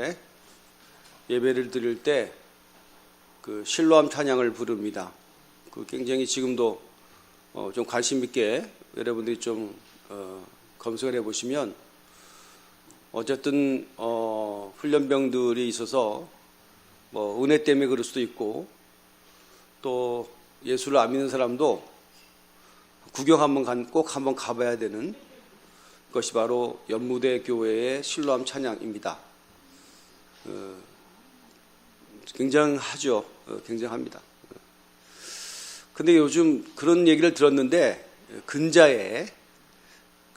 때 예배를 드릴 때 그 실로암 찬양을 부릅니다. 그 굉장히 지금도 좀 관심 있게 여러분들이 좀 검색을 해보시면 어쨌든 훈련병들이 있어서 뭐 은혜 때문에 그럴 수도 있고 또 예수를 안 믿는 사람도 구경 꼭 한번 가봐야 되는 것이 바로 연무대 교회의 실로암 찬양입니다. 굉장하죠. 굉장합니다. 근데 요즘 그런 얘기를 들었는데 근자에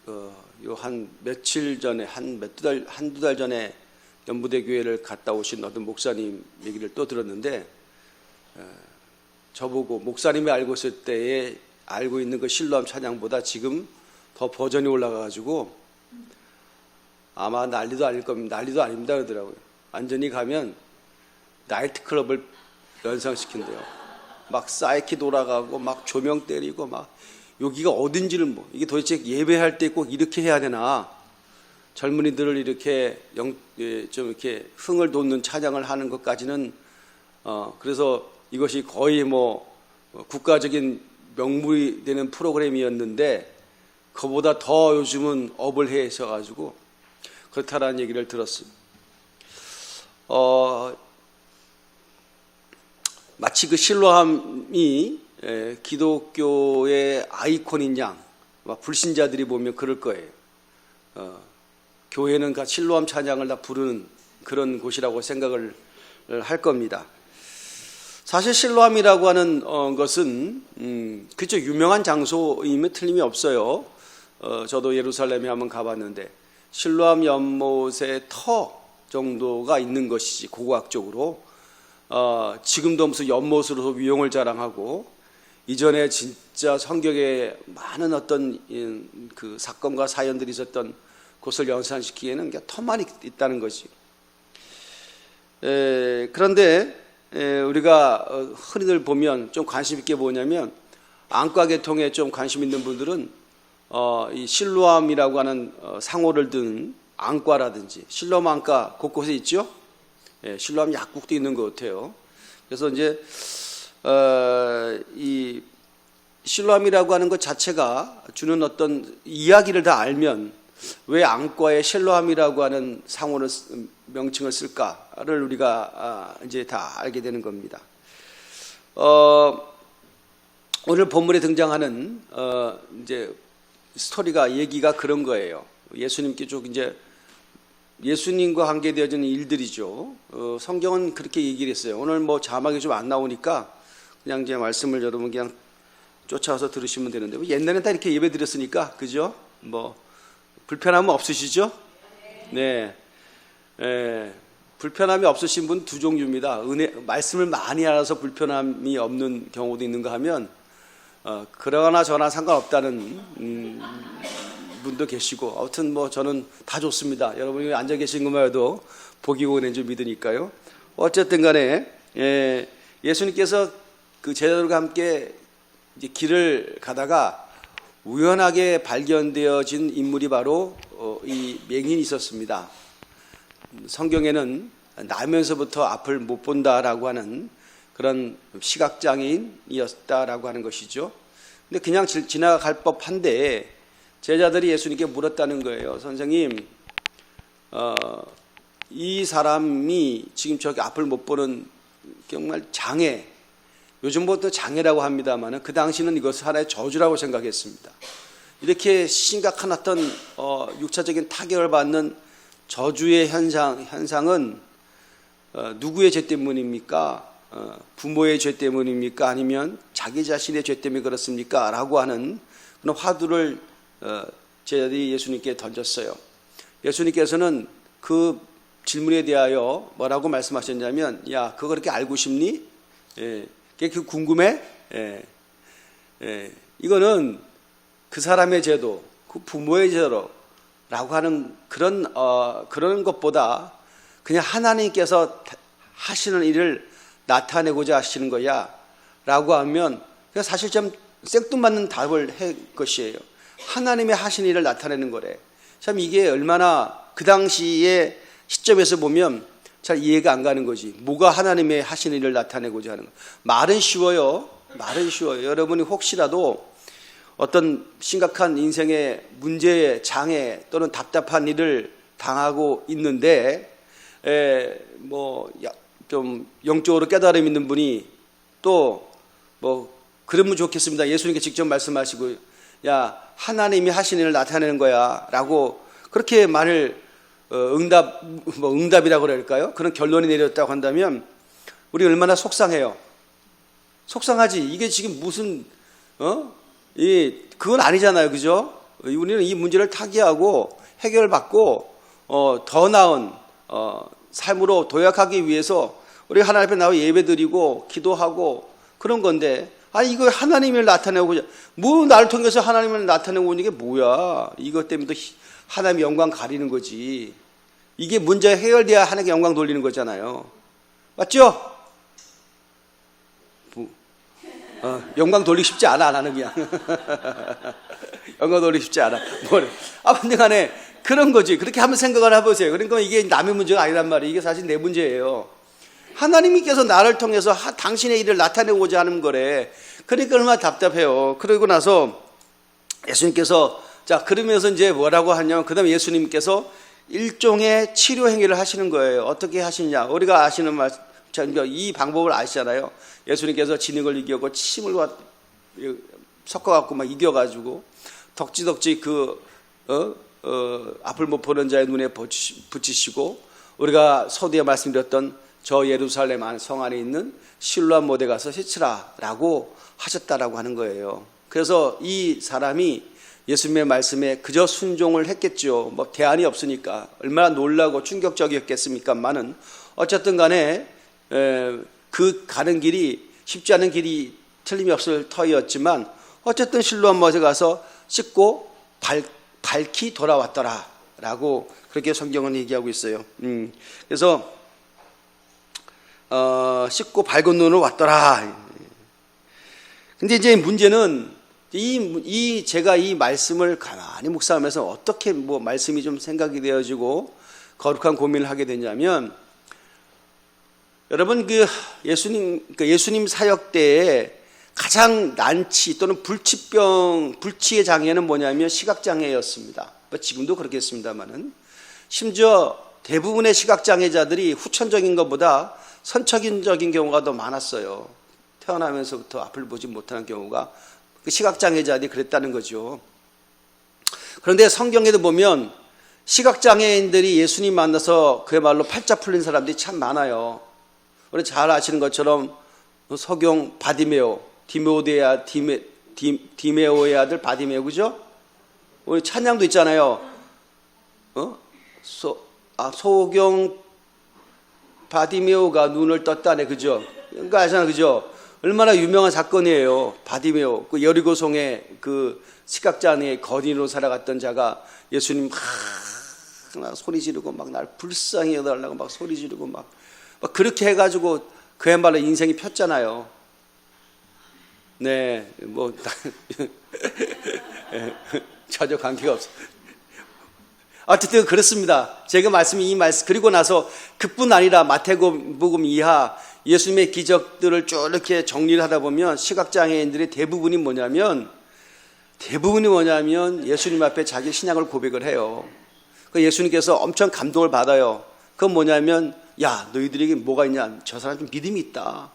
요 한 며칠 전에 한두 달 전에 연무대 교회를 갔다 오신 어떤 목사님 얘기를 또 들었는데 저보고 목사님이 알고 있을 때에 알고 있는 그 실로암 찬양보다 지금 더 버전이 올라가가지고 아마 난리도 아닐 겁니다. 난리도 아닙니다 그러더라고요. 완전히 가면 나이트클럽을 연상시킨대요. 막 사이키 돌아가고 막 조명 때리고 막 여기가 어딘지를 이게 도대체 예배할 때 꼭 이렇게 해야 되나? 젊은이들을 이렇게 좀 이렇게 흥을 돋는 찬양을 하는 것까지는 그래서 이것이 거의 뭐 국가적인 명물이 되는 프로그램이었는데 그보다 더 요즘은 업을 해 있어가지고 그렇다라는 얘기를 들었습니다. 마치 그 실로암이 기독교의 아이콘인 양, 불신자들이 보면 그럴 거예요. 교회는 그 실로암 찬양을 다 부르는 그런 곳이라고 생각을 할 겁니다. 사실 실로암이라고 하는 것은 그저 유명한 장소임에 틀림이 없어요. 저도 예루살렘에 한번 가봤는데 실로암 연못의 터 정도가 있는 것이지 고고학적으로 지금도 무슨 연못으로 위용을 자랑하고 이전에 진짜 성경에 많은 어떤 그 사건과 사연들이 있었던 곳을 연상시키기에는 터만 있다는 거지. 그런데 우리가 흔히들 보면 좀 관심 있게 보냐면 안과 계통에 좀 관심 있는 분들은 이 실로암이라고 하는 상호를 든 안과라든지 실로암 안과 곳곳에 있죠. 실로암 약국도 있는 것 같아요. 그래서 이제 이 실로암이라고 하는 것 자체가 주는 어떤 이야기를 다 알면 왜 안과에 실로암이라고 하는 상호를 명칭을 쓸까를 우리가 이제 다 알게 되는 겁니다. 오늘 본문에 등장하는 이제 스토리가 얘기가 그런 거예요. 예수님께 쭉 이제 예수님과 관계되어지는 일들이죠. 성경은 그렇게 얘기를 했어요. 오늘 뭐 자막이 좀 안 나오니까 그냥 제 말씀을 여러분 그냥 쫓아와서 들으시면 되는데 옛날엔 다 이렇게 예배 드렸으니까 그죠? 뭐 불편함은 없으시죠? 네. 불편함이 없으신 분 두 종류입니다. 말씀을 많이 알아서 불편함이 없는 경우도 있는가 하면 그러나 저나 상관없다는 분도 계시고 아무튼 뭐 저는 다 좋습니다. 여러분이 앉아 계신 것만 해도 복이 오는 줄 믿으니까요. 어쨌든 간에 예수님께서 그 제자들과 함께 이제 길을 가다가 우연하게 발견되어진 인물이 바로 이 맹인이 있었습니다. 성경에는 나면서부터 앞을 못 본다라고 하는 그런 시각장애인이었다라고 하는 것이죠. 근데 그냥 지나갈 법한데 제자들이 예수님께 물었다는 거예요. 선생님, 이 사람이 지금 저기 앞을 못 보는 정말 장애, 요즘부터 장애라고 합니다만 그 당시는 이것을 하나의 저주라고 생각했습니다. 이렇게 심각한 어떤 육체적인 타격을 받는 저주의 현상은 누구의 죄 때문입니까? 부모의 죄 때문입니까? 아니면 자기 자신의 죄 때문에 그렇습니까? 라고 하는 그런 화두를 제자들이 예수님께 던졌어요. 예수님께서는 그 질문에 대하여 뭐라고 말씀하셨냐면 야 그거 그렇게 알고 싶니? 그게 궁금해? 이거는 그 사람의 죄도 그 부모의 죄로라고 하는 그런 것보다 그냥 하나님께서 하시는 일을 나타내고자 하시는 거야 라고 하면 사실 좀 생뚱맞는 답을 할 것이에요. 하나님의 하신 일을 나타내는 거래. 참 이게 얼마나 그 당시의 시점에서 보면 잘 이해가 안 가는 거지. 뭐가 하나님의 하시는 일을 나타내고자 하는 거. 말은 쉬워요. 말은 쉬워요. 여러분이 혹시라도 어떤 심각한 인생의 문제, 장애 또는 답답한 일을 당하고 있는데 뭐 좀 영적으로 깨달음 있는 분이 또 뭐 그러면 좋겠습니다. 예수님께 직접 말씀하시고 야 하나님이 하시는 일을 나타내는 거야 라고 그렇게 말을 응답이라고 그럴까요? 그런 결론이 내렸다고 한다면 우리 얼마나 속상해요. 속상하지. 이게 지금 무슨 그건 아니잖아요. 그죠? 우리는 이 문제를 타개하고 해결받고 더 나은 삶으로 도약하기 위해서 우리 하나님 앞에 나와 예배드리고 기도하고 그런 건데 이거 하나님을 나타내고 뭐 나를 통해서 하나님을 나타내고 오는 게 뭐야. 이것 때문에 하나님의 영광 가리는 거지. 이게 문제 해결돼야 하나님께 영광 돌리는 거잖아요. 맞죠? 영광 돌리기 쉽지 않아. 나는 그냥 영광 돌리기 쉽지 않아. 아무튼 간에 그런 거지. 그렇게 한번 생각을 해보세요. 그러니까 이게 남의 문제가 아니란 말이에요. 이게 사실 내 문제예요. 하나님께서 나를 통해서 당신의 일을 나타내고자 하는 거래. 그러니까 얼마나 답답해요. 그러고 나서 예수님께서 그러면서 이제 뭐라고 하냐면 그 다음에 예수님께서 일종의 치료 행위를 하시는 거예요. 어떻게 하시냐. 우리가 아시는 말씀, 이 방법을 아시잖아요. 예수님께서 진흙을 이겨고 침을 섞어갖고 막 이겨가지고 덕지덕지 앞을 못 보는 자의 눈에 붙이시고 우리가 서두에 말씀드렸던 저 예루살렘 성 안에 있는 실로암 못에 가서 씻으라 라고 하셨다라고 하는 거예요. 그래서 이 사람이 예수님의 말씀에 그저 순종을 했겠죠. 뭐 대안이 없으니까 얼마나 놀라고 충격적이었겠습니까만은 어쨌든 간에 그 가는 길이 쉽지 않은 길이 틀림이 없을 터이었지만 어쨌든 실로암 못에 가서 씻고 밝히 돌아왔더라 라고 그렇게 성경은 얘기하고 있어요. 그래서 씻고 밝은 눈으로 왔더라. 근데 이제 문제는 제가 이 말씀을 가만히 묵상하면서 어떻게 말씀이 좀 생각이 되어지고 거룩한 고민을 하게 되냐면 여러분 예수님 사역 때에 가장 난치 또는 불치의 장애는 뭐냐면 시각장애였습니다. 지금도 그렇겠습니다만은 심지어 대부분의 시각장애자들이 후천적인 것보다 선천적인 경우가 더 많았어요. 태어나면서부터 앞을 보지 못하는 경우가 시각장애자들이 그랬다는 거죠. 그런데 성경에도 보면 시각장애인들이 예수님 만나서 그야말로 팔자 풀린 사람들이 참 많아요. 우리 잘 아시는 것처럼 서경 바디메오, 디메오의 아들 바디메오, 그죠? 우리 찬양도 있잖아요. 소경 바디메오가 눈을 떴다네, 그죠? 그러니까 아시잖아요, 그죠? 얼마나 유명한 사건이에요. 바디메오, 그 여리고성의 그 시각장애의 거린으로 살아갔던 자가 예수님 막 소리 지르고 막 날 불쌍히 여달라고 막 소리 지르고 막 그렇게 해가지고 그야말로 인생이 폈잖아요. 네, 전혀 관계가 없어. 어쨌든 그렇습니다. 제가 그리고 나서 그뿐 아니라 마태복음 이하 예수님의 기적들을 쭉 이렇게 정리를 하다 보면 시각장애인들의 대부분이 뭐냐면 예수님 앞에 자기 신앙을 고백을 해요. 그 예수님께서 엄청 감동을 받아요. 그건 뭐냐면 야, 너희들에게 뭐가 있냐? 저 사람 좀 믿음이 있다.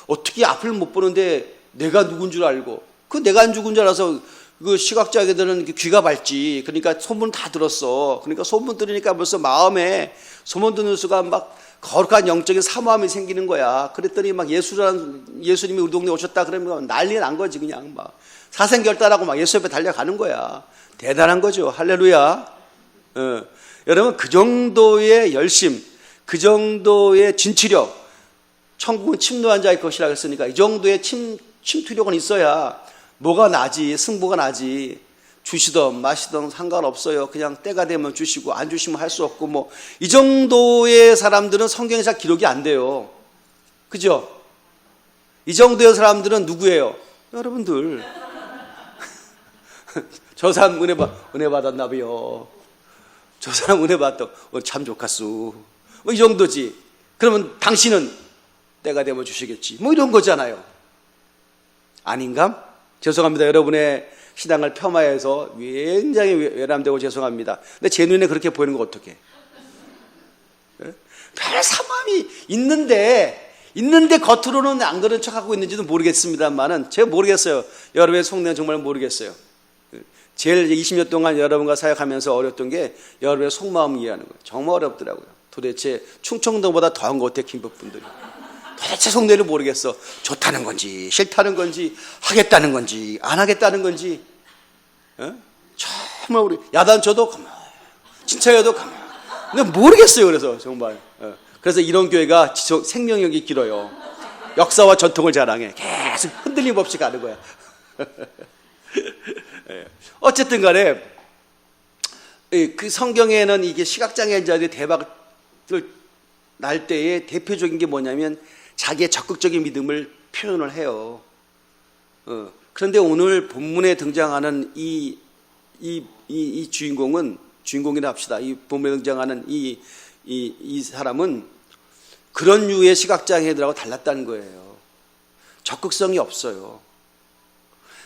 어떻게 앞을 못 보는데 내가 누군 줄 알고, 내가 안 죽은 줄 알아서 그 시각장애들은 귀가 밝지. 그러니까 소문 다 들었어. 그러니까 소문 들으니까 벌써 마음에 소문 듣는 수가 막 거룩한 영적인 사모함이 생기는 거야. 그랬더니 막 예수님이 우리 동네에 오셨다 그러면 난리 난 거지. 그냥 막 사생결단하고 막 예수 옆에 달려가는 거야. 대단한 거죠. 할렐루야. 여러분 그 정도의 열심, 그 정도의 진취력, 천국은 침노한 자의 것이라고 했으니까 이 정도의 침투력은 있어야 뭐가 나지, 승부가 나지. 주시던 마시던 상관없어요. 그냥 때가 되면 주시고 안 주시면 할 수 없고 이 정도의 사람들은 성경에 잘 기록이 안 돼요. 그죠? 이 정도의 사람들은 누구예요? 여러분들. 저 사람 은혜 받았나 봐요. 저 사람 은혜 받았다. 참 좋겠소. 이 정도지. 그러면 당신은 때가 되면 주시겠지. 뭐 이런 거잖아요. 아닌가? 죄송합니다. 여러분의 신앙을 폄하해서 굉장히 외람되고 죄송합니다. 근데 제 눈에 그렇게 보이는 거 어떡해? 별 사람이 있는데 겉으로는 안 그런 척하고 있는지도 모르겠습니다만은 제가 모르겠어요. 여러분의 속내는 정말 모르겠어요. 제일 20년 동안 여러분과 사역하면서 어렸던 게 여러분의 속마음 이해하는 거예요. 정말 어렵더라고요. 도대체 충청도보다 더한 것 같아요. 김포분들이. 도대체 속내를 모르겠어. 좋다는 건지 싫다는 건지 하겠다는 건지 안 하겠다는 건지. 정말 우리 야단쳐도 가만, 진짜여도 가만. 근데 모르겠어요. 그래서 정말. 그래서 이런 교회가 지속 생명력이 길어요. 역사와 전통을 자랑해. 계속 흔들림 없이 가는 거야. 어쨌든 간에 그 성경에는 이게 시각장애인자들이 대박을 날 때의 대표적인 게 뭐냐면 자기의 적극적인 믿음을 표현을 해요. 그런데 오늘 본문에 등장하는 이 주인공이라 합시다. 이 본문에 등장하는 이 사람은 그런 류의 시각장애들하고 달랐다는 거예요. 적극성이 없어요.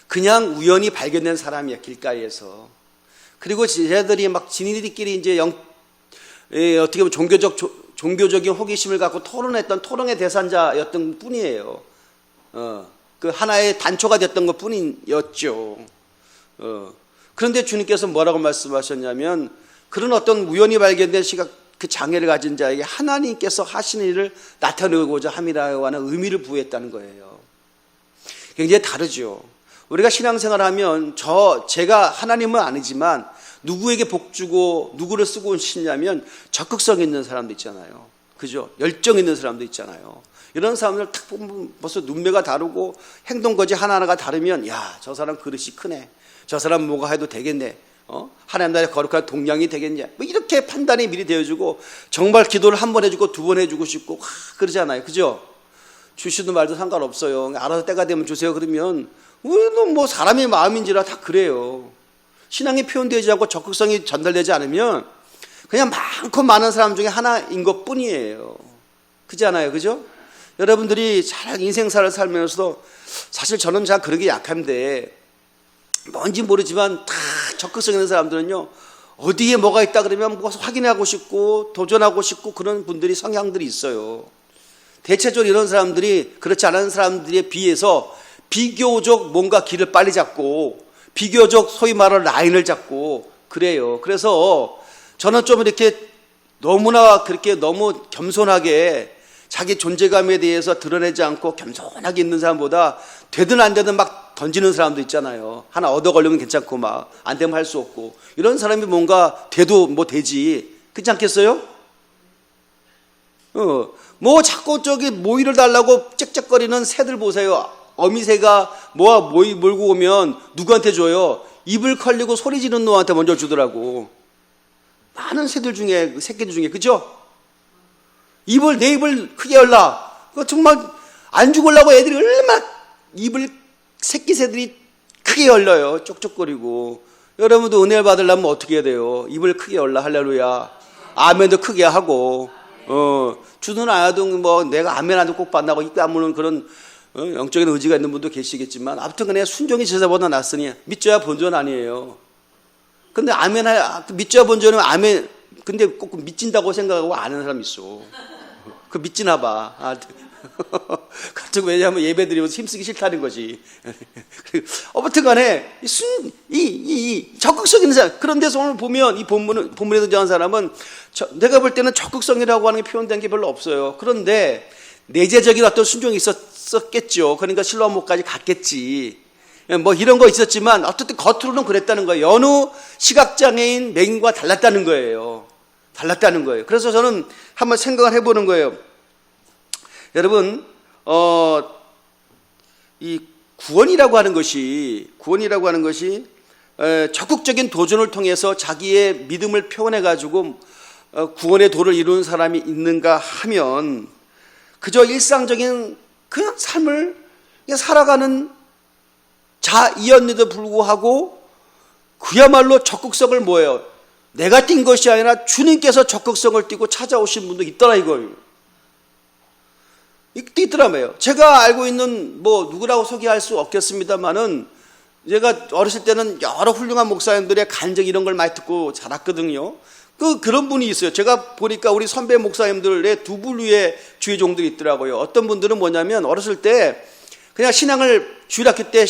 그냥 우연히 발견된 사람이야, 길가에서. 그리고 쟤들이 막 지니들끼리 이제 어떻게 보면 종교적인 호기심을 갖고 토론했던 토론의 대상자였던 뿐이에요. 그 하나의 단초가 됐던 것 뿐이었죠. 그런데 주님께서 뭐라고 말씀하셨냐면 그런 어떤 우연히 발견된 그 장애를 가진 자에게 하나님께서 하시는 일을 나타내고자 함이라고 하는 의미를 부여했다는 거예요. 굉장히 다르죠. 우리가 신앙생활을 하면 제가 하나님은 아니지만 누구에게 복 주고 누구를 쓰고 싶냐면 적극성 있는 사람도 있잖아요. 그죠? 열정 있는 사람도 있잖아요. 이런 사람들 탁 보면 벌써 눈매가 다르고 행동거지 하나하나가 다르면 야, 저 사람 그릇이 크네. 저 사람 뭐가 해도 되겠네. 하나님 나라의 거룩한 동량이 되겠냐. 뭐 이렇게 판단이 미리 되어주고 정말 기도를 한 번 해주고 두 번 해주고 싶고 그러잖아요. 그죠? 주시도 말도 상관없어요. 알아서 때가 되면 주세요. 그러면 우리는 뭐 사람의 마음인지라 다 그래요. 신앙이 표현되지 않고 적극성이 전달되지 않으면 그냥 많고 많은 사람 중에 하나인 것 뿐이에요. 그렇잖아요. 그죠? 여러분들이 잘 인생사를 살면서도 사실 저는 잘 그런 게 약한데 뭔지 모르지만 다 적극성 있는 사람들은요, 어디에 뭐가 있다 그러면 뭐 확인하고 싶고 도전하고 싶고 그런 분들이 성향들이 있어요. 대체적으로 이런 사람들이 그렇지 않은 사람들에 비해서 비교적 뭔가 길을 빨리 잡고 비교적 소위 말하는 라인을 잡고 그래요. 그래서 저는 좀 이렇게 너무나 그렇게 너무 겸손하게 자기 존재감에 대해서 드러내지 않고 겸손하게 있는 사람보다 되든 안 되든 막 던지는 사람도 있잖아요. 하나 얻어 걸리면 괜찮고 막 안 되면 할 수 없고 이런 사람이 뭔가 돼도 뭐 되지. 그렇지 않겠어요? 뭐 자꾸 저기 모이를 달라고 짹짹거리는 새들 보세요. 어미새가 몰고 오면 누구한테 줘요? 입을 걸리고 소리 지르는 놈한테 먼저 주더라고. 많은 새들 중에, 새끼들 중에, 그죠? 내 입을 크게 열라. 그거 정말 안 죽으려고 애들이 얼마나 새끼 새들이 크게 열려요. 쪽쪽거리고. 여러분도 은혜를 받으려면 어떻게 해야 돼요? 입을 크게 열라. 할렐루야. 아멘도 크게 하고, 주는 아야도 뭐 내가 아멘 안도 꼭 받나고 입 다무는 그런 영적인 의지가 있는 분도 계시겠지만 아무튼 그냥 순종이 제사보다 낫으니 믿져야 본전 아니에요. 근데 아멘 믿져야 본전은 아멘 근데 꼭 믿진다고 생각하고 아는 사람 있어. 그 믿지나 봐. 갑자기 왜냐하면 예배 드리면서 힘쓰기 싫다는 거지. 아무튼 간에 이 적극성 있는 사람. 그런 데서 오늘 보면 이 본문에 등장한 사람은 내가 볼 때는 적극성이라고 하는 게 표현된 게 별로 없어요. 그런데 내재적인 어떤 순종이 있었겠죠. 그러니까 실로암목까지 갔겠지. 뭐 이런 거 있었지만 어쨌든 겉으로는 그랬다는 거예요. 어느 시각장애인 맹인과 달랐다는 거예요. 달랐다는 거예요. 그래서 저는 한번 생각을 해보는 거예요. 여러분, 이 구원이라고 하는 것이 적극적인 도전을 통해서 자기의 믿음을 표현해가지고 구원의 도를 이루는 사람이 있는가 하면 그저 일상적인 그냥 삶을 그냥 살아가는 자이었는데도 불구하고 그야말로 적극성을 뭐예요? 내가 띈 것이 아니라 주님께서 적극성을 띠고 찾아오신 분도 있더라 이걸. 있더라고요. 제가 알고 있는 뭐 누구라고 소개할 수 없겠습니다만은 제가 어렸을 때는 여러 훌륭한 목사님들의 간증 이런 걸 많이 듣고 자랐거든요. 그런 분이 있어요. 제가 보니까 우리 선배 목사님들의 두 부류의 주의종들이 있더라고요. 어떤 분들은 뭐냐면 어렸을 때 그냥 신앙을 주일학교 때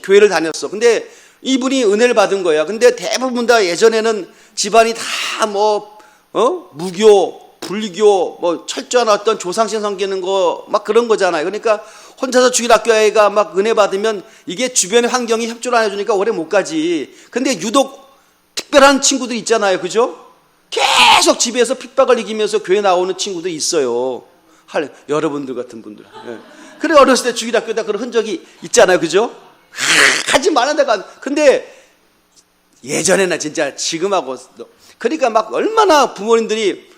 교회를 다녔어. 근데 이분이 은혜를 받은 거야. 근데 대부분 다 예전에는 집안이 다 무교, 불교, 뭐 철저한 어떤 조상신 섬기는 거 막 그런 거잖아요. 그러니까 혼자서 주일학교에가 막 은혜 받으면 이게 주변의 환경이 협조를 안 해주니까 오래 못 가지. 근데 유독 특별한 친구들 있잖아요. 그죠? 계속 집에서 핍박을 이기면서 교회 나오는 친구도 있어요. 여러분들 같은 분들. 예. 그래, 어렸을 때 주일학교에다 그런 흔적이 있잖아요. 그죠? 가지 말아다가. 근데 예전에는 진짜 지금하고, 그러니까 막 얼마나 부모님들이,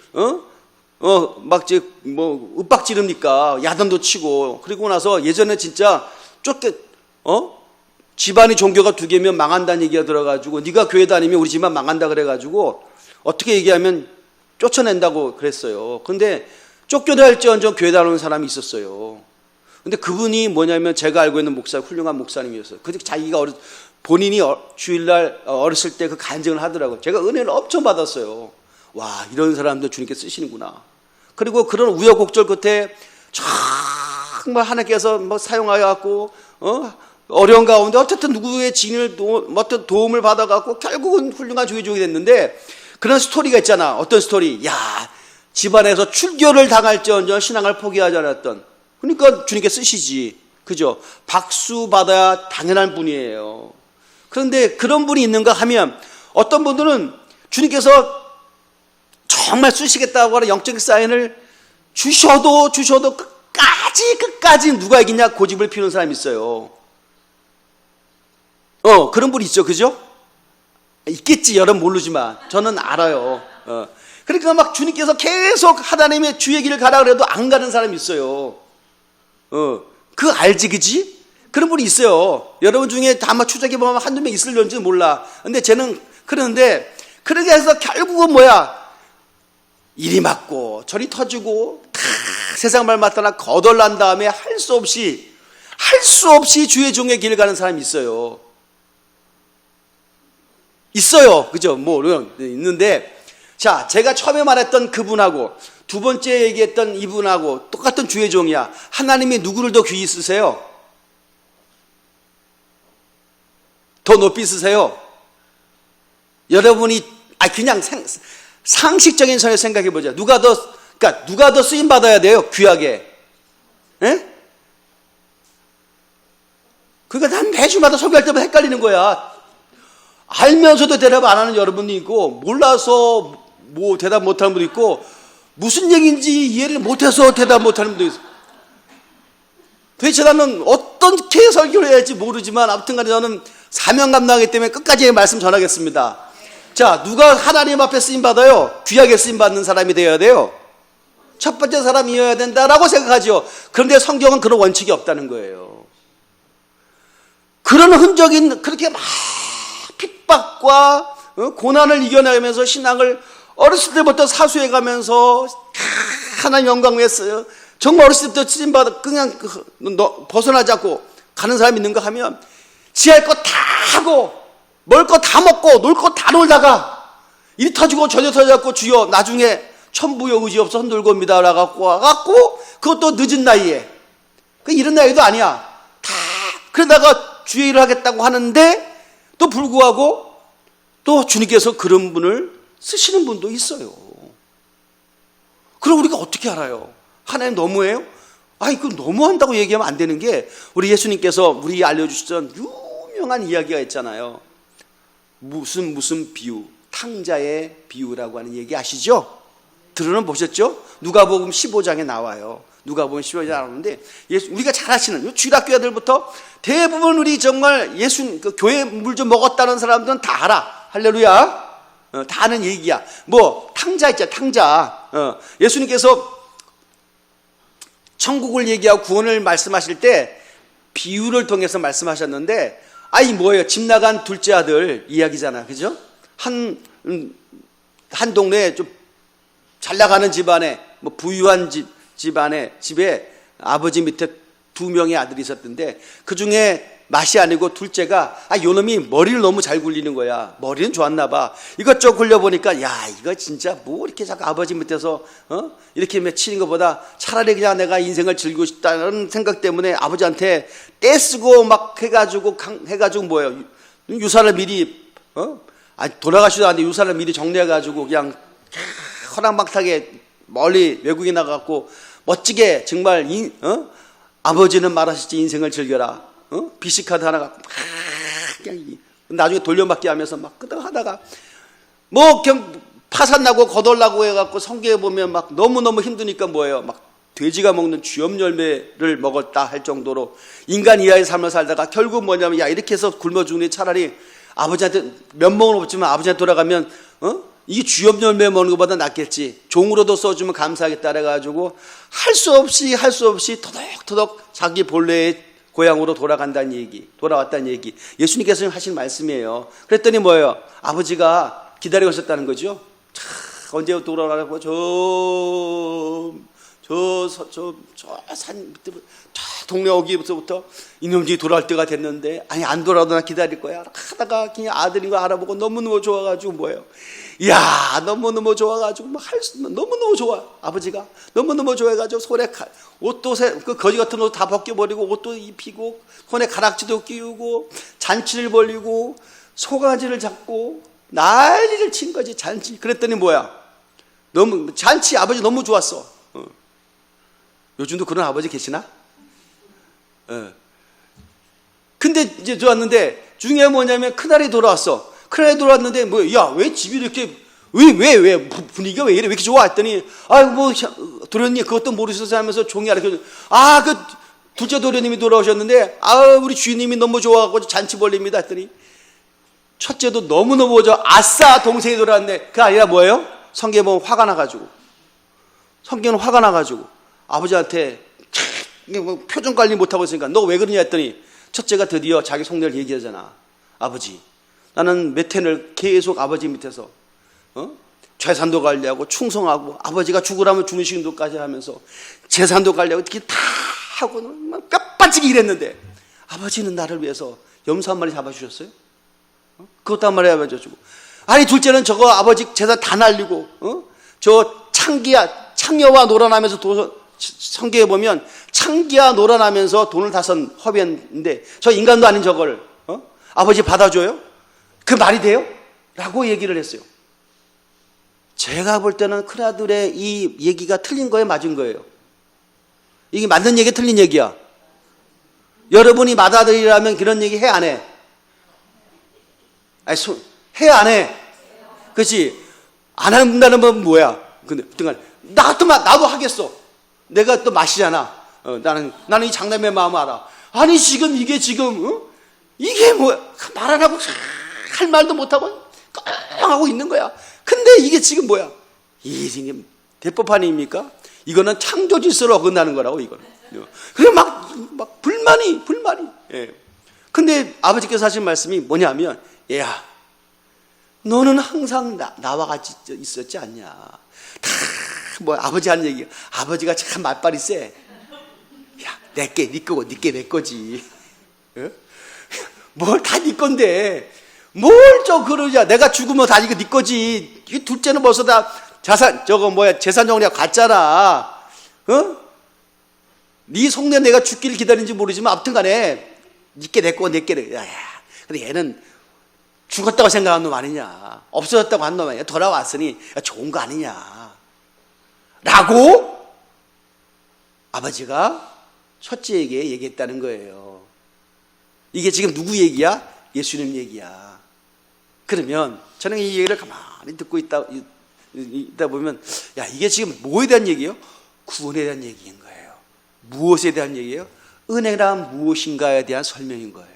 윽박 지릅니까? 야단도 치고. 그리고 나서 예전에 진짜 집안이 종교가 두 개면 망한다는 얘기가 들어가지고, 네가 교회 다니면 우리 집안 망한다 그래가지고, 어떻게 얘기하면 쫓아낸다고 그랬어요. 근데 쫓겨날지언정 교회 다니는 사람이 있었어요. 근데 그분이 뭐냐면 제가 알고 있는 훌륭한 목사님이었어요. 근데 자기가 본인이 주일날 어렸을 때 그 간증을 하더라고요. 제가 은혜를 엄청 받았어요. 와, 이런 사람도 주님께 쓰시는구나. 그리고 그런 우여곡절 끝에 정말 하나님께서 사용하여 갖고 어려운 가운데 어쨌든 누구의 어떤 도움을 받아 갖고 결국은 훌륭한 주의종이 됐는데, 그런 스토리가 있잖아. 어떤 스토리? 야, 집안에서 출교를 당할지언정 신앙을 포기하지 않았던. 그러니까 주님께 쓰시지. 그죠? 박수 받아야 당연한 분이에요. 그런데 그런 분이 있는가 하면, 어떤 분들은 주님께서 정말 쓰시겠다고 하는 영적인 사인을 주셔도 끝까지 누가 이기냐 고집을 피우는 사람이 있어요. 그런 분이 있죠. 그죠? 있겠지. 여러분 모르지만 저는 알아요. 그러니까 막 주님께서 계속 하나님의 주 얘기를 가라 그래도 안 가는 사람이 있어요. 그거 알지, 그지? 그런 분이 있어요. 여러분 중에 아마 추적해 보면 한두 명 있을런지 몰라. 근데 쟤는 그러는데, 그렇게 해서 결국은 일이 맞고 저리 터지고 다 세상 말 맞다나 거덜난 다음에 할 수 없이 주의 종의 길을 가는 사람이 있어요. 그죠? 있는데, 자, 제가 처음에 말했던 그분하고 두 번째 얘기했던 이분하고 똑같은 주의 종이야. 하나님이 누구를 더 귀히 쓰세요? 더 높이 쓰세요? 여러분이 그냥 상식적인 선에서 생각해 보자. 누가 더 쓰임 받아야 돼요? 귀하게. 예? 그러니까 난 매주마다 소개할 때마다 헷갈리는 거야. 알면서도 대답 안 하는 여러분이 있고, 몰라서 대답 못 하는 분도 있고, 무슨 얘기인지 이해를 못해서 대답 못 하는 분도 있어. 도대체 나는 어떻게 설교를 해야 할지 모르지만, 아무튼 간에 저는 사명 감당하기 때문에 끝까지 말씀 전하겠습니다. 자, 누가 하나님 앞에 쓰임받아요? 귀하게 쓰임받는 사람이 되어야 돼요. 첫 번째 사람이어야 된다라고 생각하죠. 그런데 성경은 그런 원칙이 없다는 거예요. 그런 흔적인, 그렇게 막 핍박과 고난을 이겨내면서 신앙을 어렸을 때부터 사수해가면서 하나님 영광 위해서 정말 어렸을 때부터 쓰임받아 그냥 벗어나지 않고 가는 사람이 있는가 하면, 지할 것 다 하고 먹을 거 다 먹고 놀 거 다 놀다가 이리 터지고 저리 터져갖고 주여 나중에 천부여 의지 없어 흔들고 옵니다 라고 와갖고, 그것도 늦은 나이에, 이런 나이도 아니야. 다 그러다가 주의 일을 하겠다고 하는데 또 불구하고 또 주님께서 그런 분을 쓰시는 분도 있어요. 그럼 우리가 어떻게 알아요? 하나님 너무해요? 그 너무한다고 얘기하면 안 되는 게, 우리 예수님께서 우리 알려주시던 유명한 이야기가 있잖아요. 무슨 비유, 탕자의 비유라고 하는 얘기 아시죠? 들어는 보셨죠? 누가복음 15장에 나와요. 누가복음 15장에 나오는데, 우리가 잘 아시는 주일학교 애들부터 대부분 우리 정말 교회 물 좀 먹었다는 사람들은 다 알아. 할렐루야. 다 아는 얘기야. 탕자 있잖아, 탕자. 예수님께서 천국을 얘기하고 구원을 말씀하실 때 비유를 통해서 말씀하셨는데, 뭐예요? 집 나간 둘째 아들 이야기잖아. 그죠? 한 동네에 좀 잘 나가는 집안에, 부유한 집에 아버지 밑에 2명의 아들이 있었던데 그 중에 맏이 아니고 둘째가 요놈이 머리를 너무 잘 굴리는 거야. 머리는 좋았나 봐. 이것저것 굴려보니까 야 이거 진짜 뭐 이렇게 자꾸 아버지 밑에서 이렇게 맺히는 것보다 차라리 그냥 내가 인생을 즐기고 싶다는 생각 때문에 아버지한테 떼쓰고 막 해가지고 뭐예요. 유산을 미리 돌아가시도 않는데 유산을 미리 정리해가지고 그냥 허랑방탕하게 멀리 외국에 나가고 멋지게 정말 아버지는 말하시지 인생을 즐겨라. 비시카드 하나 갖고 막 그냥 나중에 돌려막기 하면서 막 끄덕하다가 뭐 그냥 파산나고 거덜나고 해갖고 성경에 보면 막 너무너무 힘드니까 뭐예요. 막 돼지가 먹는 쥐염 열매를 먹었다 할 정도로 인간 이하의 삶을 살다가 결국 뭐냐면 야 이렇게 해서 굶어 죽으니 차라리 아버지한테 면목은 없지만 아버지한테 돌아가면 이게 쥐염 열매 먹는 것보다 낫겠지. 종으로도 써주면 감사하겠다 그래가지고 할 수 없이 터덕터덕 자기 본래의 고향으로 돌아왔다는 얘기. 예수님께서 하신 말씀이에요. 그랬더니 뭐예요? 아버지가 기다리고 있었다는 거죠. 언제 돌아가라고 저 산 밑에 저 동네 어기부터 이놈들이 돌아올 때가 됐는데 안 돌아오도 나 기다릴 거야 하다가 그냥 아들인 거 알아보고 너무너무 좋아가지고 뭐예요? 이야 너무너무 좋아가지고 너무너무 좋아. 아버지가 너무너무 좋아해가지고 손에 옷도 그 거지 같은 옷 다 벗겨버리고 옷도 입히고 손에 가락지도 끼우고 잔치를 벌리고 소가지를 잡고 난리를 친 거지. 잔치. 그랬더니 뭐야? 잔치 아버지 너무 좋았어. 요즘도 그런 아버지 계시나? 근데 이제 좋았는데 중요한 뭐냐면 큰아들이 돌아왔어. 큰아들이 돌아왔는데 왜 집이 이렇게 왜 분위기가 왜 이렇게 좋아 했더니 도련님 그것도 모르셔서 하면서 종이 알려줘. 그 둘째 도련님이 돌아오셨는데 우리 주인님이 너무 좋아하고 잔치 벌립니다 했더니 첫째도 너무너무 아싸 동생이 돌아왔네. 그 아니라 뭐예요? 성경에 보면 성경은 화가 나가지고 아버지한테 표정 관리 못하고 있으니까 너 왜 그러냐 했더니 첫째가 드디어 자기 속내를 얘기하잖아. 아버지 나는 몇 해를 계속 아버지 밑에서 재산도 관리하고 충성하고 아버지가 죽으라면 죽는 신도까지 하면서 재산도 관리하고 이렇게 다 하고 뼈 빠지게 일했는데 아버지는 나를 위해서 염소 한 마리 잡아주셨어요? 그것도 한 마리 잡아주고 둘째는 저거 아버지 재산 다 날리고 저 창녀와 놀아나면서 성경에 보면 창기와 놀아나면서 돈을 다 쓴 허비였는데 저 인간도 아닌 저걸 아버지 받아줘요? 그 말이 돼요? 라고 얘기를 했어요. 제가 볼 때는 큰아들의 이 얘기가 틀린 거예요, 맞은 거예요? 이게 맞는 얘기야, 틀린 얘기야? 여러분이 맏아들이라면 그런 얘기 해, 안 해? 해, 안 해? 그렇지? 안 한다는 건 뭐야? 근데 나도 하겠어. 내가 또 맛이잖아. 나는 이 장남의 마음을 알아. 지금 이게 뭐야? 말 안 하고 할 말도 못 하고 끙하고 있는 거야. 근데 이게 지금 뭐야? 이게 대법 아닙니까? 이거는 창조 질서로 어긋나는 거라고 이거는. 그래 막 불만이. 예. 근데 아버지께서 하신 말씀이 뭐냐면, 얘야, 너는 항상 나와 같이 있었지 않냐? 아버지 한 얘기. 아버지가 참 말빨이 세. 야, 내게 네 거고, 니게 내 거지. 뭘 다 네 건데. 뭘 그러자. 내가 죽으면 다 이거 네 거지. 이 둘째는 벌써 다 재산 정리하고 갔잖아. 네 속내 내가 죽기를 기다리는지 모르지만 아무튼 간에 니게 내 거고, 내게 내. 근데 얘는 죽었다고 생각한 놈 아니냐. 없어졌다고 한 놈 아니냐. 돌아왔으니 좋은 거 아니냐. 라고 아버지가 첫째에게 얘기했다는 거예요. 이게 지금 누구 얘기야? 예수님 얘기야. 그러면 저는 이 얘기를 가만히 듣고 있다 보면 이게 지금 뭐에 대한 얘기예요? 구원에 대한 얘기인 거예요. 무엇에 대한 얘기예요? 은혜란 무엇인가에 대한 설명인 거예요.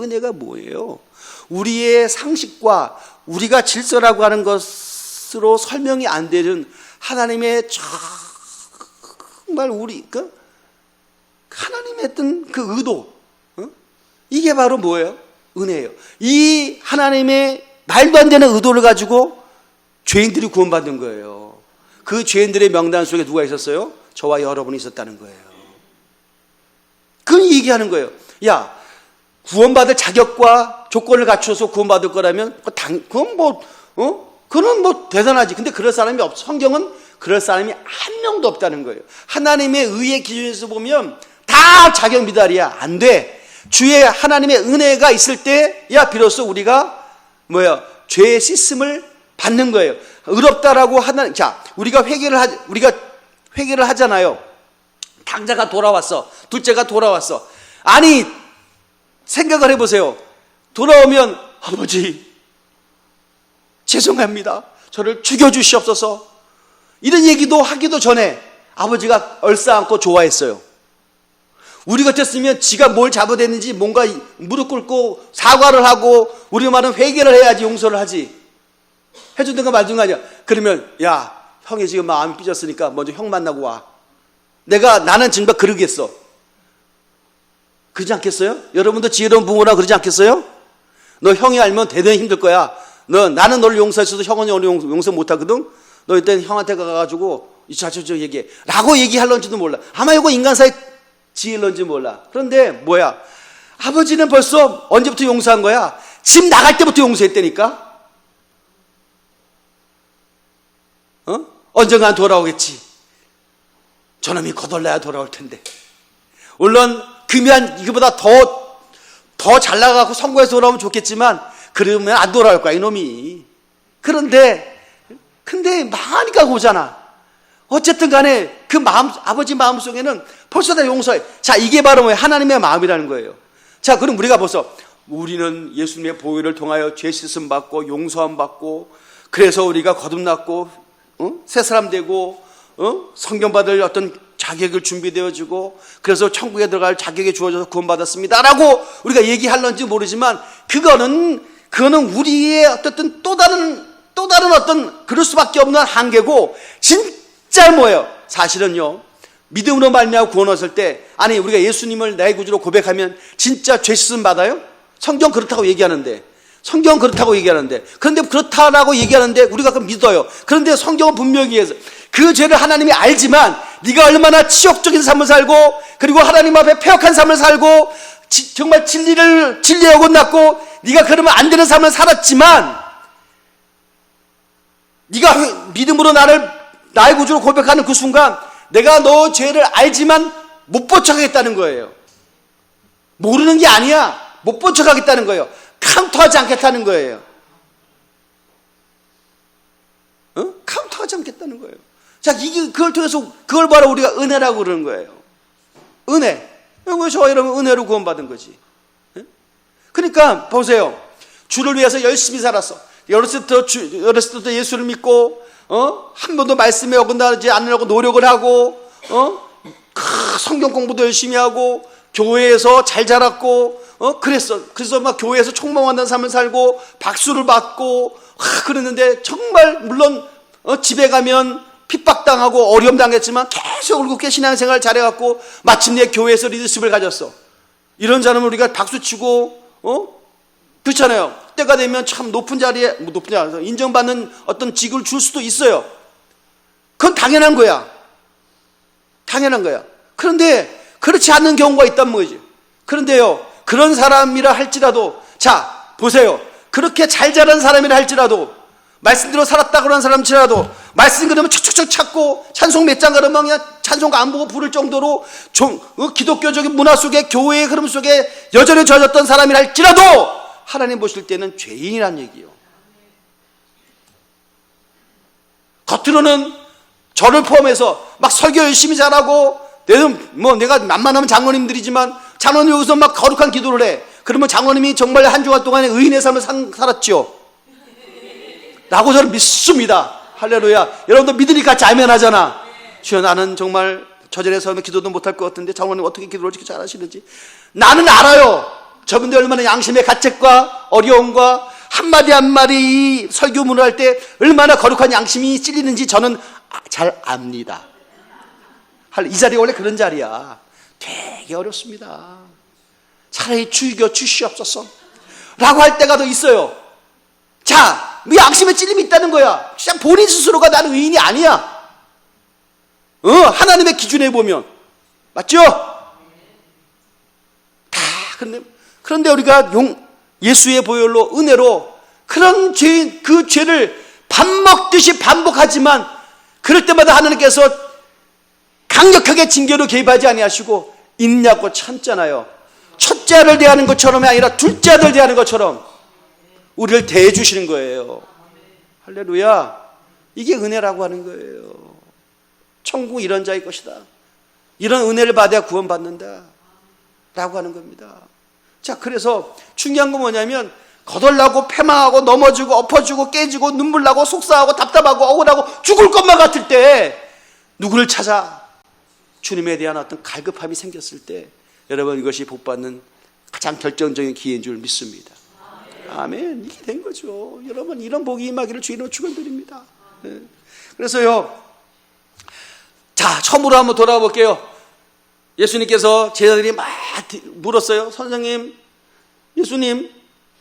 은혜가 뭐예요? 우리의 상식과 우리가 질서라고 하는 것으로 설명이 안 되는 하나님의 정말 하나님의 했던 그 의도, 이게 바로 뭐예요? 은혜예요. 이 하나님의 말도 안 되는 의도를 가지고 죄인들이 구원받은 거예요. 그 죄인들의 명단 속에 누가 있었어요? 저와 여러분이 있었다는 거예요. 그 얘기하는 거예요. 야, 구원받을 자격과 조건을 갖추어서 구원받을 거라면 그건 뭐 대단하지. 근데 그럴 사람이 없어. 성경은 그럴 사람이 한 명도 없다는 거예요. 하나님의 의의 기준에서 보면 다 자격 미달이야. 안 돼. 주의 하나님의 은혜가 있을 때야 비로소 우리가 죄의 씻음을 받는 거예요. 의롭다라고 하는, 자, 우리가 회개를 하잖아요. 당자가 돌아왔어. 둘째가 돌아왔어. 아니, 생각을 해보세요. 돌아오면 아버지 죄송합니다. 저를 죽여주시옵소서. 이런 얘기도 하기도 전에 아버지가 얼싸안고 좋아했어요. 우리 같았으면 지가 뭘 잘못했는지 뭔가 무릎 꿇고 사과를 하고, 우리 말은 회개를 해야지 용서를 하지. 해준다가 말든가 아니야. 그러면 야, 형이 지금 마음이 삐졌으니까 먼저 형 만나고 와. 나는 정말 그러겠어. 그러지 않겠어요? 여러분도 지혜로운 부모라 그러지 않겠어요? 너 형이 알면 대단히 힘들 거야. 나는 너를 용서했어도 형은 너를 용서 못하거든. 너 일단 형한테 가가지고 이차저차 얘기해 라고 얘기할런지도 몰라. 아마 이거 인간사의 지혜일런지 몰라. 그런데 뭐야, 아버지는 벌써 언제부터 용서한 거야? 집 나갈 때부터 용서했다니까. 언젠간 돌아오겠지. 저놈이 거덜나야 돌아올 텐데. 물론 금연 이거보다 더 잘 나가고 성공해서 돌아오면 좋겠지만, 그러면 안 돌아올 거야 이놈이. 근데 망하니까 오잖아. 어쨌든 간에 그 마음, 아버지 마음속에는 벌써 다 용서해. 자, 이게 바로 뭐예요? 하나님의 마음이라는 거예요. 자, 그럼 우리가 벌써 우리는 예수님의 보혈을 통하여 죄 씻음 받고 용서함 받고, 그래서 우리가 거듭났고 새 사람 되고 성경 받을 어떤 자격을 준비되어지고, 그래서 천국에 들어갈 자격이 주어져서 구원받았습니다 라고 우리가 얘기할런지 모르지만, 그거는 우리의 어떤 또 다른 어떤 그럴 수밖에 없는 한계고, 진짜 뭐예요? 사실은요, 믿음으로 말미암아 구원 얻을 때, 아니 우리가 예수님을 나의 구주로 고백하면 진짜 죄 씻음 받아요? 성경 그렇다고 얘기하는데, 그런데 그렇다라고 얘기하는데 우리가 그걸 믿어요. 그런데 성경은 분명히 해서 그 죄를 하나님이 알지만, 네가 얼마나 치욕적인 삶을 살고, 그리고 하나님 앞에 패역한 삶을 살고, 정말 진리에 어긋났고 네가 그러면 안 되는 삶을 살았지만, 네가 믿음으로 나의 구주로 고백하는 그 순간, 내가 너 죄를 알지만 못 본 척하겠다는 거예요. 모르는 게 아니야. 못 본 척하겠다는 거예요. 카운터하지 않겠다는 거예요. 카운터하지 않겠다는 거예요. 자, 그걸 통해서 그걸 바로 우리가 은혜라고 그러는 거예요. 은혜. 왜 저와 여러분 은혜로 구원받은 거지? 그러니까 보세요. 주를 위해서 열심히 살았어. 어렸을 때부터 예수를 믿고 한 번도 말씀에 어긋나지 않으려고 노력을 하고 성경 공부도 열심히 하고 교회에서 잘 자랐고 그래서 막 교회에서 총망한다는 삶을 살고 박수를 받고 그랬는데, 정말 물론 집에 가면 핍박당하고 어려움 당했지만 계속 울고 신앙생활 잘해갖고 마침내 교회에서 리더십을 가졌어. 이런 사람은 우리가 박수치고 그렇잖아요. 때가 되면 참 높은 자리에 인정받는 어떤 직을 줄 수도 있어요. 그건 당연한 거야. 그런데 그렇지 않는 경우가 있단 말이지. 그런데요, 그런 사람이라 할지라도, 자 보세요, 그렇게 잘 자란 사람이라 할지라도, 말씀대로 살았다 그런 사람이라도, 말씀 그러면 척척척 찾고 찬송 몇 장 그러면 그냥 찬송가 안 보고 부를 정도로 기독교적인 문화 속에, 교회의 흐름 속에 여전히 젖었던 사람이라 할지라도 하나님 보실 때는 죄인이란 얘기예요. 겉으로는 저를 포함해서 막 설교 열심히 잘하고, 내가 만만하면 장로님들이지만 장로님 여기서 막 거룩한 기도를 해. 그러면 장로님이 정말 한 주간 동안에 의인의 삶을 살았죠 라고 저는 믿습니다. 할렐루야. 여러분도 믿으니까 자면하잖아. 주여, 나는 정말 저절에서는 기도도 못할 것 같은데 장로님 어떻게 기도를 이렇게 잘하시는지. 나는 알아요. 저분들 얼마나 양심의 가책과 어려움과 한마디 한마디 설교문을 할 때 얼마나 거룩한 양심이 찔리는지 저는 잘 압니다. 이 자리가 원래 그런 자리야. 되게 어렵습니다. 차라리 죽여 주시옵소서 라고 할 때가 더 있어요. 자, 양심에 찔림이 있다는 거야. 진짜 본인 스스로가 나는 의인이 아니야. 하나님의 기준에 보면. 맞죠? 다 그런데 우리가 예수의 보혈로 은혜로 그런 죄인 그 죄를 밥 먹듯이 반복하지만 그럴 때마다 하나님께서 강력하게 징계로 개입하지 아니하시고 인내하고 참잖아요. 첫째 아들 대하는 것처럼이 아니라 둘째 아들 대하는 것처럼 우리를 대해 주시는 거예요. 할렐루야. 이게 은혜라고 하는 거예요. 천국 이런 자의 것이다. 이런 은혜를 받아야 구원받는다 라고 하는 겁니다. 자, 그래서 중요한 건 뭐냐면 거덜나고 패망하고 넘어지고 엎어지고 깨지고 눈물 나고 속상하고 답답하고 억울하고 죽을 것만 같을 때 누구를 찾아 주님에 대한 어떤 갈급함이 생겼을 때 여러분 이것이 복받는 가장 결정적인 기회인 줄 믿습니다. 아멘. 이게 된 거죠. 여러분 이런 복이 임하기를 주의로 축원드립니다. 그래서요, 자, 처음으로 한번 돌아볼게요. 예수님께서 제자들이 막 물었어요. 선생님, 예수님,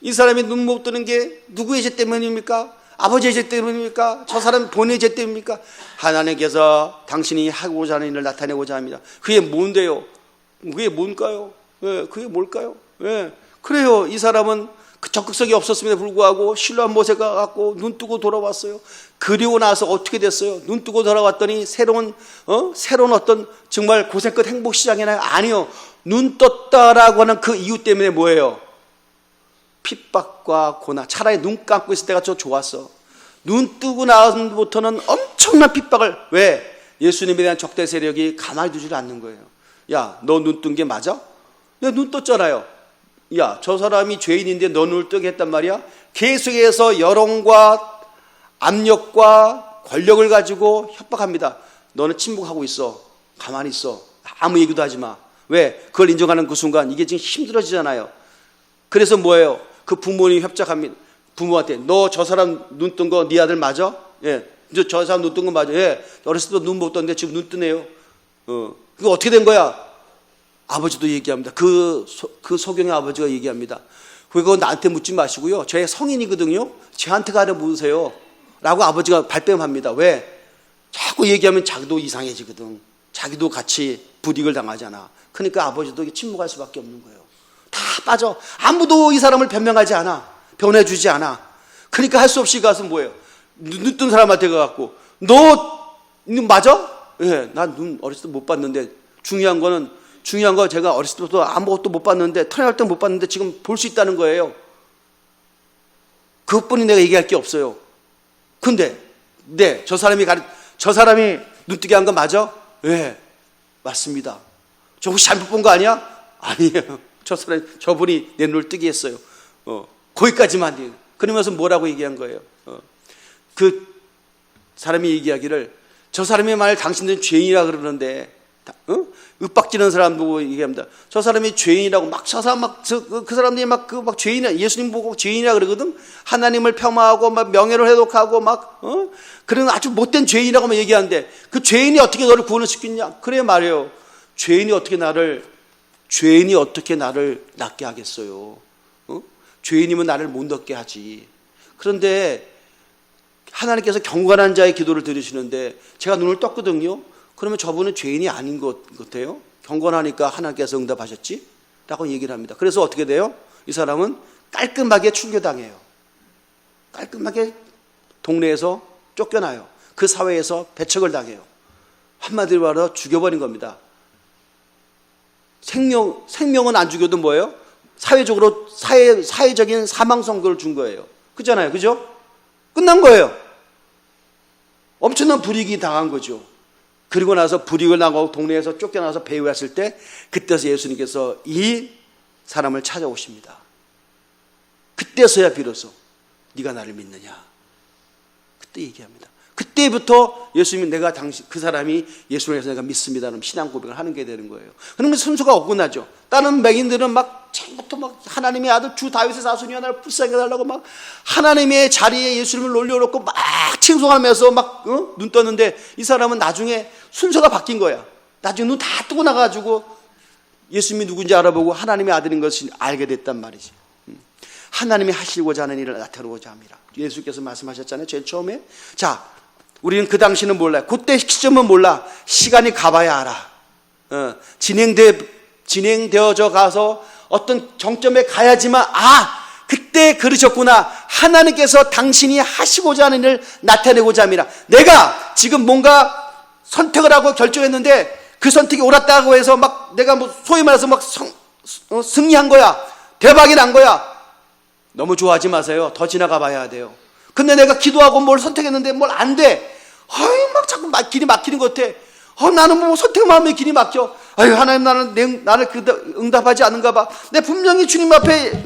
이 사람이 눈 못 뜨는 게 누구의 죄 때문입니까? 아버지의 죄 때문입니까? 저 사람 본인의 죄 때문입니까? 하나님께서 당신이 하고자 하는 일을 나타내고자 합니다. 그게 뭔데요? 그게 뭔가요? 그게 뭘까요? 그래요. 이 사람은 그 적극성이 없었음에도 불구하고 실로암 모세가 갖고 눈 뜨고 돌아왔어요. 그리고 나서 어떻게 됐어요? 눈 뜨고 돌아왔더니 새로운 어떤 정말 고생 끝 행복 시작이나요? 아니요. 눈 떴다라고 하는 그 이유 때문에 뭐예요? 핍박과 고난. 차라리 눈 감고 있을 때가 더 좋았어. 눈 뜨고 나서부터는 엄청난 핍박을. 왜? 예수님에 대한 적대 세력이 가만히 두질 않는 거예요. 야, 너 눈 뜬 게 맞아? 야, 눈 떴잖아요. 야, 저 사람이 죄인인데 너 눈을 뜨게 했단 말이야? 계속해서 여론과 압력과 권력을 가지고 협박합니다. 너는 침묵하고 있어. 가만히 있어. 아무 얘기도 하지 마. 왜? 그걸 인정하는 그 순간 이게 지금 힘들어지잖아요. 그래서 뭐예요? 그 부모님이 협박합니다. 부모한테 너 저 사람 눈 뜬 거 네 아들 맞아? 예. 저 사람 눈 뜬 거 맞아? 예. 어렸을 때 눈 못 떴는데 지금 눈 뜨네요. 그거 어떻게 된 거야? 아버지도 얘기합니다. 그 소경의 아버지가 얘기합니다. 그거 나한테 묻지 마시고요. 쟤 성인이거든요. 쟤한테 가려 묻으세요. 라고 아버지가 발뺌합니다. 왜? 자꾸 얘기하면 자기도 이상해지거든. 자기도 같이 불이익을 당하잖아. 그러니까 아버지도 침묵할 수밖에 없는 거예요. 다 빠져. 아무도 이 사람을 변명하지 않아. 변해주지 않아. 그러니까 할 수 없이 가서 뭐예요? 눈 뜬 사람한테 가갖고 너 눈 맞아? 예, 난 눈 어렸을 때 못 봤는데 중요한 거 제가 어렸을 때부터 아무것도 못 봤는데 태어날 때 못 봤는데 지금 볼 수 있다는 거예요. 그것뿐이 내가 얘기할 게 없어요. 근데 저 사람이 눈 뜨게 한 거 맞아? 예, 맞습니다. 저 혹시 잘못 본 거 아니야? 아니에요. 저분이 내 눈을 뜨게 했어요. 거기까지만. 그러면서 뭐라고 얘기한 거예요? 그 사람이 얘기하기를 저 사람의 말 당신들은 죄인이라 그러는데 윽박지는 사람 보고 얘기합니다. 저 사람이 죄인이라고 막 저 사람 그 사람들이 막 죄인이야. 예수님 보고 죄인이라 그러거든. 하나님을 폄하하고 막 명예를 회복하고 그런 아주 못된 죄인이라고만 얘기하는데 그 죄인이 어떻게 너를 구원을 시키냐? 그래 말이에요. 죄인이 어떻게 나를 낫게 하겠어요? 죄인이면 나를 못 얻게 하지. 그런데 하나님께서 경건한 자의 기도를 들으시는데 제가 눈을 떴거든요. 그러면 저분은 죄인이 아닌 것 같아요. 경건하니까 하나님께서 응답하셨지? 라고 얘기를 합니다. 그래서 어떻게 돼요? 이 사람은 깔끔하게 출교당해요. 깔끔하게 동네에서 쫓겨나요. 그 사회에서 배척을 당해요. 한마디로 말해서 죽여버린 겁니다. 생명은 안 죽여도 뭐예요? 사회적인 사망 선고를 준 거예요. 그렇잖아요. 그죠? 끝난 거예요. 엄청난 불이익이 당한 거죠. 그리고 나서 불이익을 당하고 동네에서 쫓겨나서 배회했을 때 그때서 예수님께서 이 사람을 찾아오십니다. 그때서야 비로소 네가 나를 믿느냐? 그때 얘기합니다. 그때부터 예수님이 그 사람이 예수를 해서 내가 믿습니다는 신앙 고백을 하는 게 되는 거예요. 그러면 순서가 어긋나죠. 다른 맹인들은 처음부터 하나님의 아들 주 다윗의 자손이여 나를 불쌍히 해달라고 하나님의 자리에 예수님을 올려놓고 칭송하면서 눈 떴는데 이 사람은 나중에 순서가 바뀐 거야. 나중에 눈 다 뜨고 나가지고 예수님이 누군지 알아보고 하나님의 아들인 것을 알게 됐단 말이지. 하나님이 하시고자 하는 일을 나타내고자 합니다. 예수께서 말씀하셨잖아요. 제일 처음에. 자, 우리는 그 당시는 몰라요. 그때 시점은 몰라. 시간이 가봐야 알아. 진행되어져 가서 어떤 정점에 가야지만 그때 그러셨구나. 하나님께서 당신이 하시고자 하는 일을 나타내고자 합니다. 내가 지금 뭔가 선택을 하고 결정했는데 그 선택이 옳았다고 해서 막 내가 뭐 소위 말해서 막 승리한 거야. 대박이 난 거야. 너무 좋아하지 마세요. 더 지나가 봐야 돼요. 근데 내가 기도하고 뭘 선택했는데 뭘 안 돼. 막 자꾸 길이 막히는 것 같아. 나는 뭐 선택만 하면 길이 막혀. 하나님 나를 응답하지 않는가 봐. 내 분명히 주님 앞에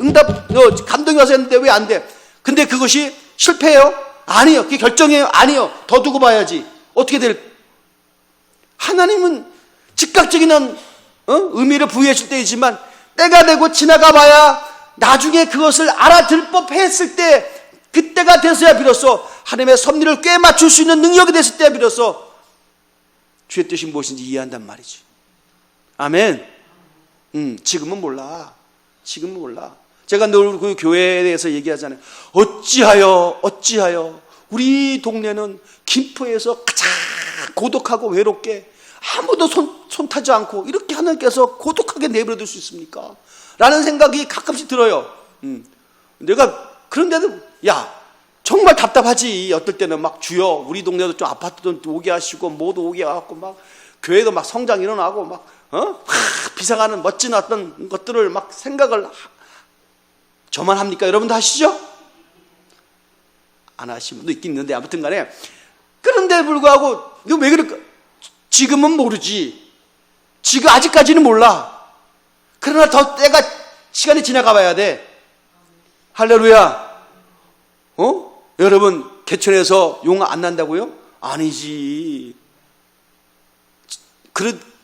감동이 와서 했는데 왜 안 돼? 근데 그것이 실패예요? 아니요. 그게 결정이에요? 아니요. 더 두고 봐야지. 어떻게 하나님은 즉각적인 의미를 부여하실 때이지만 때가 되고 지나가 봐야 나중에 그것을 알아들 법했을 때 그때가 돼서야 비로소 하나님의 섭리를 꽤 맞출 수 있는 능력이 됐을 때야 비로소 주의 뜻이 무엇인지 이해한단 말이지. 아멘. 지금은 몰라. 제가 늘 그 교회에 대해서 얘기하잖아요. 어찌하여 우리 동네는 김포에서 가장 고독하고 외롭게 아무도 손 타지 않고 이렇게 하나님께서 고독하게 내버려둘 수 있습니까? 라는 생각이 가끔씩 들어요. 내가 그런데도 정말 답답하지. 어떨 때는 막 주여 우리 동네도 좀 아파트도 오게 하시고 모두 오게 하고 막 교회도 막 성장 일어나고 막 비상하는 멋진 어떤 것들을 막 생각을 저만 합니까? 여러분도 하시죠? 안 하시는 분도 있긴 있는데 아무튼 간에 그런데 불구하고 이거 왜 그럴까? 지금은 모르지. 지금 아직까지는 몰라. 그러나 더 시간이 지나가 봐야 돼. 할렐루야. 여러분 개천에서 용 안 난다고요? 아니지.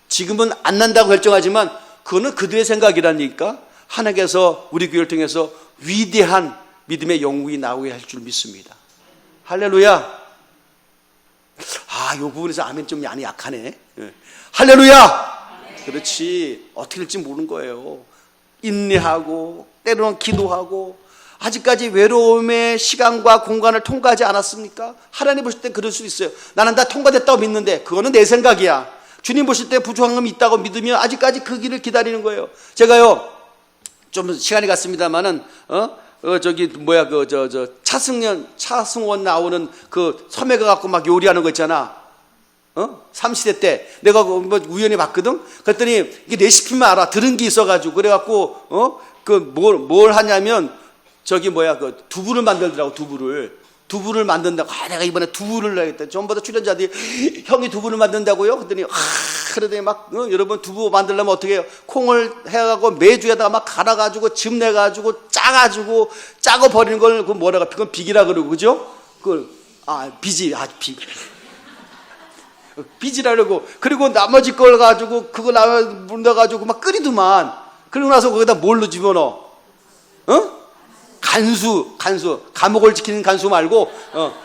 지금은 안 난다고 결정하지만 그거는 그들의 생각이라니까. 하나님께서 우리 교회를 통해서 위대한 믿음의 영웅이 나오게 할 줄 믿습니다. 할렐루야. 이 부분에서 아멘 좀 많이 약하네. 할렐루야. 그렇지. 어떻게 될지 모르는 거예요. 인내하고 때로는 기도하고 아직까지 외로움의 시간과 공간을 통과하지 않았습니까? 하나님 보실 때 그럴 수 있어요. 나는 다 통과됐다고 믿는데 그거는 내 생각이야. 주님 보실 때 부족한 감이 있다고 믿으면 아직까지 그 길을 기다리는 거예요. 제가요 좀 시간이 갔습니다만은 차승원 나오는 그 섬에 가갖고 막 요리하는 거 있잖아. 삼시대 때 내가 뭐 우연히 봤거든. 그랬더니 이게 레시피만 알아. 들은 게 있어가지고 그래갖고 뭘 하냐면 그 두부를 만들더라고. 두부를 만든다고. 내가 이번에 두부를 해야겠다. 전부 다 출연자들이 형이 두부를 만든다고요? 그랬더니 그러더니 막 여러분 두부 만들려면 어떻게 해요? 콩을 해가고 메주에다가 막 갈아가지고 즙 내가지고 짜가지고 짜고 버리는 걸 그건 비기라 그러고 그죠? 비지라 그러고 그리고 나머지 걸 가지고 그거 물 넣어가지고 막 끓이더만. 그리고 나서 거기다 뭘로 집어넣어? 간수, 감옥을 지키는 간수 말고,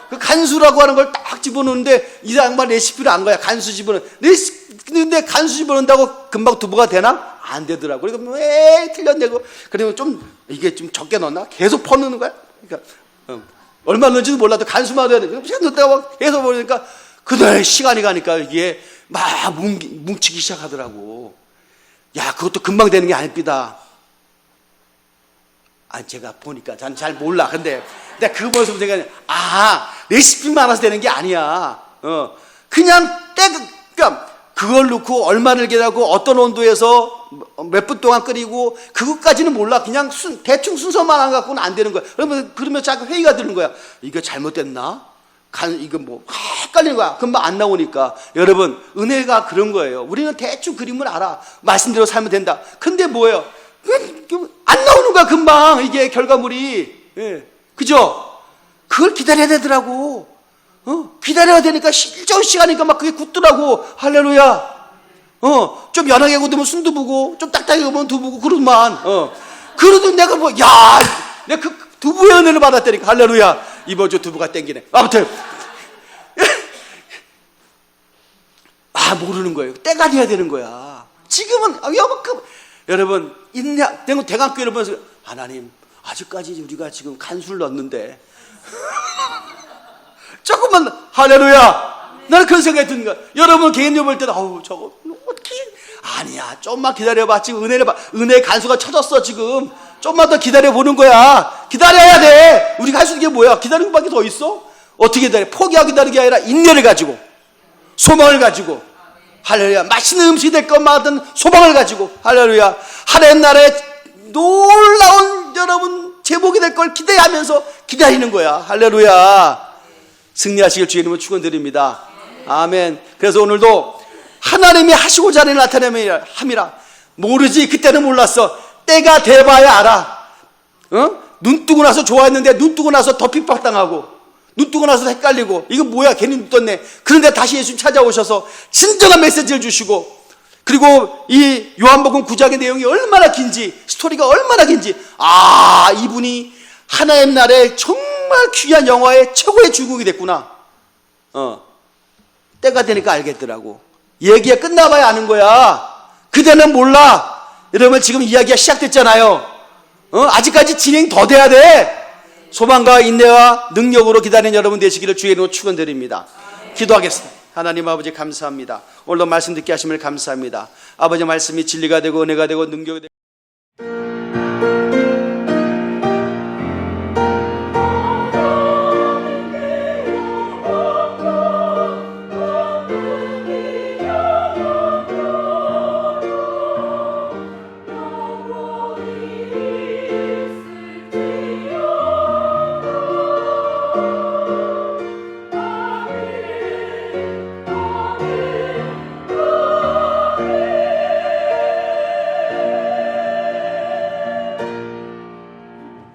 그 간수라고 하는 걸 딱 집어넣는데, 이 양반 레시피를 안 거야. 간수 근데 간수 집어넣는다고 금방 두부가 되나? 안 되더라고. 그리고 왜 틀렸냐고. 그리고 이게 좀 적게 넣었나? 계속 퍼넣는 거야. 그러니까, 얼마 넣는지도 몰라도 간수만 해야 돼. 계속 넣다가 계속 버리니까, 그날 시간이 가니까 이게 막 뭉치기 시작하더라고. 그것도 금방 되는 게 아닙니다. 제가 보니까 전 잘 몰라. 근데 내가 그거 보면서 제가 레시피만 알아서 되는 게 아니야. 그냥 그러니까 그걸 넣고 얼마를 계하고 어떤 온도에서 몇 분 동안 끓이고 그것까지는 몰라. 그냥 대충 순서만 안 갖고는 안 되는 거야. 그러면 자꾸 회의가 드는 거야. 이거 잘못됐나? 이거 뭐 헷갈리는 거야. 금방 안 나오니까. 여러분 은혜가 그런 거예요. 우리는 대충 그림을 알아. 말씀대로 살면 된다. 근데 뭐예요? 안 나오는 거야 금방. 이게 결과물이. 그죠? 그걸 기다려야 되더라고. 기다려야 되니까 일정 시간이니까 막 그게 굳더라고. 할렐루야. 좀 연하게 굳으면 순두부고 좀 딱딱하게 구우면 두부고 그러더만. 그러도 내가 내가 그 두부의 은혜를 받았다니까. 할렐루야. 이번 주 두부가 땡기네. 아무튼 모르는 거예요. 때가 돼야 되는 거야. 지금은 여러분 대강교회를 보면서 하나님 아직까지 우리가 지금 간수를 넣었는데 조금만, 할렐루야. 나는 그런 생각이 드는 거야. 여러분 개인적으로 볼 때는, 어우, 저거, 어떻게. 아니야. 좀만 기다려봐. 지금 은혜의 간수가 쳐졌어, 지금. 좀만 더 기다려보는 거야. 기다려야 돼. 우리가 할 수 있는 게 뭐야? 기다리는 것밖에 더 있어? 어떻게 기다려? 포기하고 기다리는 게 아니라 인내를 가지고, 소망을 가지고, 할렐루야. 맛있는 음식이 될 것만한 소망을 가지고, 할렐루야. 하나님 나라에 놀라운 여러분 제복이 될 걸 기대하면서 기다리는 거야. 할렐루야. 승리하시길 주의 이름으로 축원드립니다. 아멘. 그래서 오늘도 하나님이 하시고자 하는 나타남이라. 모르지. 그때는 몰랐어. 때가 돼봐야 알아. 눈 뜨고 나서 좋아했는데 눈 뜨고 나서 더 핍박당하고 눈 뜨고 나서 헷갈리고 이거 뭐야 괜히 눈 떴네. 그런데 다시 예수님 찾아오셔서 진정한 메시지를 주시고, 그리고 이 요한복음 9장의 내용이 얼마나 긴지, 스토리가 얼마나 긴지, 이분이 하나님 나라의 정말 귀한 영화의 최고의 주인공이 됐구나. 때가 되니까 알겠더라고. 얘기가 끝나봐야 아는 거야. 그대는 몰라. 여러분 지금 이야기가 시작됐잖아요. 아직까지 진행 더 돼야 돼. 소망과 인내와 능력으로 기다리는 여러분 되시기를 주의 이름으로 축원드립니다. 기도하겠습니다. 하나님 아버지 감사합니다. 오늘도 말씀 듣게 하심을 감사합니다. 아버지 말씀이 진리가 되고 은혜가 되고 능력이 되고